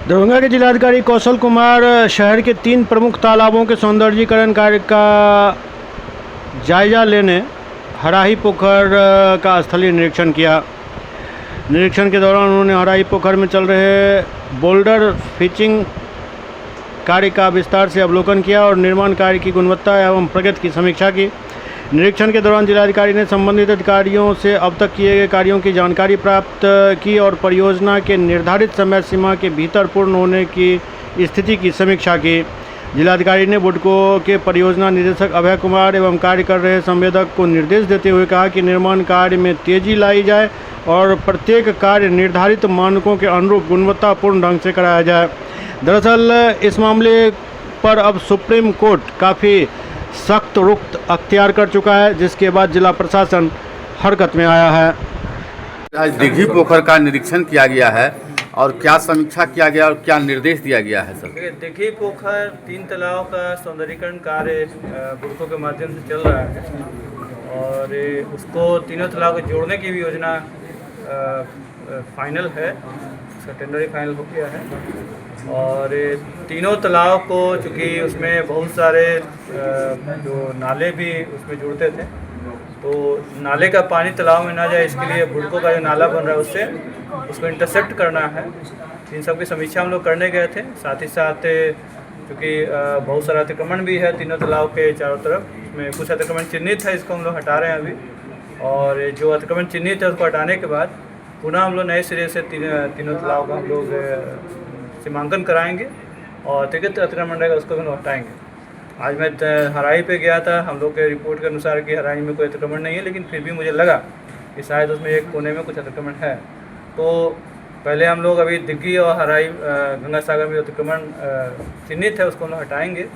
दरभंगा के जिलाधिकारी कौशल कुमार शहर के 3 प्रमुख तालाबों के सौंदर्यीकरण कार्य का जायजा लेने हराही पोखर का स्थलीय निरीक्षण किया। निरीक्षण के दौरान उन्होंने हराही पोखर में चल रहे बोल्डर फिचिंग कार्य का विस्तार से अवलोकन किया और निर्माण कार्य की गुणवत्ता एवं प्रगति की समीक्षा की। निरीक्षण के दौरान जिलाधिकारी ने संबंधित अधिकारियों से अब तक किए गए कार्यों की जानकारी प्राप्त की और परियोजना के निर्धारित समय सीमा के भीतर पूर्ण होने की स्थिति की समीक्षा की। जिलाधिकारी ने बुडको के परियोजना निदेशक अभय कुमार एवं कार्य कर रहे संवेदक को निर्देश देते हुए कहा कि निर्माण कार्य में तेजी लाई जाए और प्रत्येक कार्य निर्धारित मानकों के अनुरूप गुणवत्तापूर्ण ढंग से कराया जाए। दरअसल इस मामले पर अब सुप्रीम कोर्ट काफ़ी सख्त रुख अख्तियार कर चुका है, जिसके बाद जिला प्रशासन हरकत में आया है। आज दिघी पोखर का निरीक्षण किया गया है और क्या समीक्षा किया गया और क्या निर्देश दिया गया है सर? दिघी पोखर 3 तालाब का सौंदर्यीकरण कार्य बुडको के माध्यम से चल रहा है और उसको तीनों तालाब को जोड़ने की भी योजना फाइनल है, उसका टेंडर ही फाइनल हो गया है। और तीनों तालाब को चूँकि उसमें बहुत सारे जो नाले भी उसमें जुड़ते थे, तो नाले का पानी तालाब में ना जाए इसके लिए बुडको का जो नाला बन रहा है उससे उसको इंटरसेप्ट करना है। इन सब की समीक्षा हम लोग करने गए थे। साथ ही साथ क्योंकि बहुत सारा अतिक्रमण भी है तीनों तालाब के चारों तरफ, उसमें कुछ अतिक्रमण चिन्हित है, इसको हम लोग हटा रहे हैं अभी। और जो अतिक्रमण चिन्हित है उसको हटाने के बाद पुनः हम लोग नए सिरे से तीनों तालाब का हम लोग सीमांकन कराएंगे और अतिरिक्त अतिक्रमण रहेगा उसको भी हटाएंगे। आज मैं हराही पे गया था, हम लोग के रिपोर्ट के अनुसार कि हराही में कोई अतिक्रमण नहीं है, लेकिन फिर भी मुझे लगा कि शायद उसमें एक कोने में कुछ अतिक्रमण है। तो पहले हम लोग अभी दिघी और हराही गंगा सागर में अतिक्रमण चिन्हित है उसको हम लोग हटाएंगे।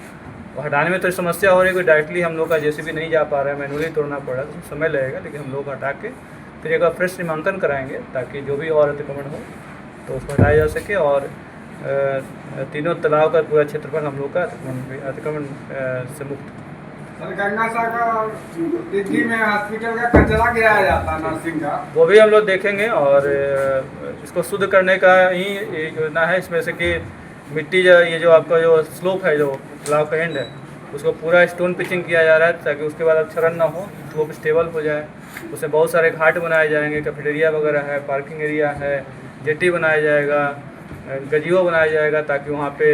और हटाने में थोड़ी समस्या हो रही है कि डायरेक्टली हम लोग का जेसीबी नहीं जा पा रहा है, मैनुअली तोड़ना पड़ रहा है, तो समय लगेगा, लेकिन हम लोग हटा के फिर एक बार फ्रेश सीमांकन कराएंगे ताकि जो भी और अतिक्रमण हो तो उसको हटाया जा सके और तीनों तालाब का पूरा क्षेत्रफल हम लोग का अतिक्रमण से मुक्त। गंगा सागर दिल्ली में हॉस्पिटल का कचरा गिराया जाता है नर्सिंग का, वो भी हम लोग देखेंगे और इसको शुद्ध करने का ही योजना है। इसमें से कि मिट्टी ये जो आपका जो स्लोप है, जो तालाब का एंड है, उसको पूरा स्टोन पिचिंग किया जा रहा है ताकि उसके बाद अब क्षरण ना हो, स्लोप स्टेबल हो जाए। उसमें बहुत सारे घाट बनाए जाएंगे, कैफेटेरिया वगैरह है, पार्किंग एरिया है, जेटी बनाया जाएगा, गजियो बनाया जाएगा ताकि वहाँ पे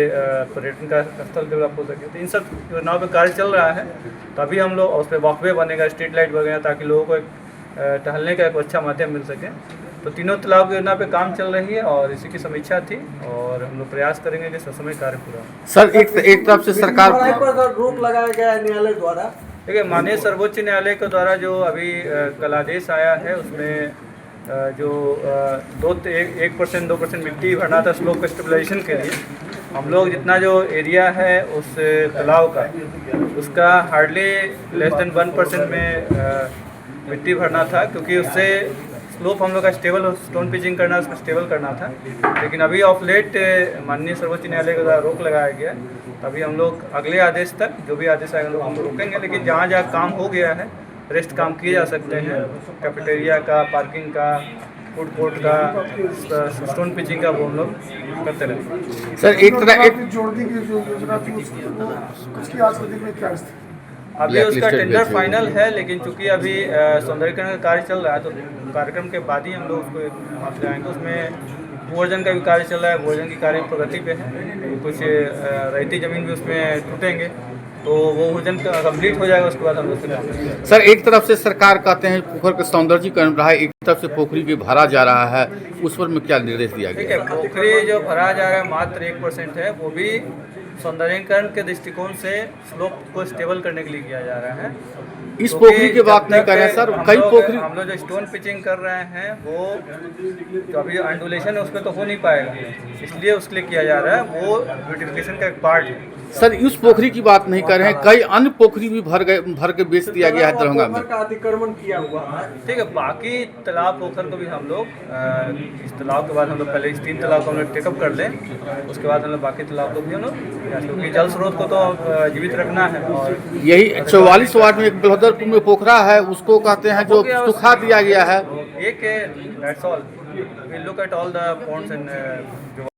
पर्यटन का स्थल डेवलप हो सके। तो इन सब योजनाओं पे कार्य चल रहा है। तो अभी हम लोग उस पर वॉकवे बनेगा, स्ट्रीट लाइट वगैरह, ताकि लोगों को एक टहलने का एक अच्छा माध्यम मिल सके। तो तीनों तालाब की योजना पे काम चल रही है और इसी की समीक्षा थी और हम लोग प्रयास करेंगे कि ससमय कार्य पूरा हो। सर एक तरफ से सरकार पर रोक लगाया गया है न्यायालय द्वारा। देखिए, माननीय सर्वोच्च न्यायालय के द्वारा जो अभी कल आदेश आया है उसमें जो 1% 2% मिट्टी भरना था स्लोप स्टेबलाइजेशन के लिए, हम लोग जितना जो एरिया है उस तालाब का उसका हार्डली लेस देन 1% में मिट्टी भरना था, क्योंकि उससे स्लोप हम लोग का स्टेबल स्टोन पिचिंग करना उसको स्टेबल करना था। लेकिन अभी ऑफ लेट माननीय सर्वोच्च न्यायालय के द्वारा रोक लगाया गया। अभी हम लोग अगले आदेश तक जो भी आदेश आएगा हम लोग रोकेंगे, लेकिन जहाँ जहाँ काम हो गया है रेस्ट काम किए जा सकते हैं, कैफेटेरिया का, पार्किंग का, फूड कोर्ट का, स्टोन पिचिंग का, वो हम लोग करते रहेंगे। सर एक जोड़ने की जो योजना थी उसकी आज के दिन में क्या स्थिति? अभी उसका टेंडर फाइनल है, लेकिन चूंकि अभी सौंदर्यीकरण का कार्य चल रहा है तो कार्यक्रम के बाद ही हम लोग उसको वहाँ से जाएंगे। उसमें भूअर्जन का भी कार्य चल रहा है, भूअर्जन की कार्य प्रगति पे है, कुछ रहती ज़मीन भी उसमें टूटेंगे, तो वो भूजन कंप्लीट हो जाएगा, उसके बाद हम लोग। सर एक तरफ से सरकार कहते हैं पोखर का सौंदर्यीकरण रहा है, एक तरफ से पोखरी की भरा जा रहा है, उस पर में क्या निर्देश दिया गया? ठीक है, पोखरी जो भरा जा रहा है मात्र 1% है, वो भी सौंदर्यीकरण के दृष्टिकोण से स्लोप को स्टेबल करने के लिए किया जा रहा है। इस पोखरी की बात नहीं कर रहे हैं सर, कई पोखरी हम लोग जो स्टोन पिचिंग कर रहे हैं वो जो अभी अंडुलेशन है उसमें तो हो नहीं पाएगा, इसलिए उसके लिए किया जा रहा है, वो ब्यूटिफिकेशन का एक पार्ट है। सर उस पोखरी की बात नहीं कर रहे हैं, कई अन्य पोखरी भी भर के बेच दिया गया है दरभंगा में। अतिक्रमण किया हुआ है। ठीक है, बाकी तालाब पोखर को भी हम लोग इस तालाब के बाद हम लोग पहले इस 3 तालाब को हम लोग टेकअप कर लें, उसके बाद हम लोग बाकी तालाब को भी हम लोग, क्योंकि जल स्रोत को तो जीवित रखना है। और यही 44 वार्ड में एक बलहदरपुर में पोखरा है, उसको कहते हैं जो सुखा दिया गया है। एक that's all, we look at all the ponds and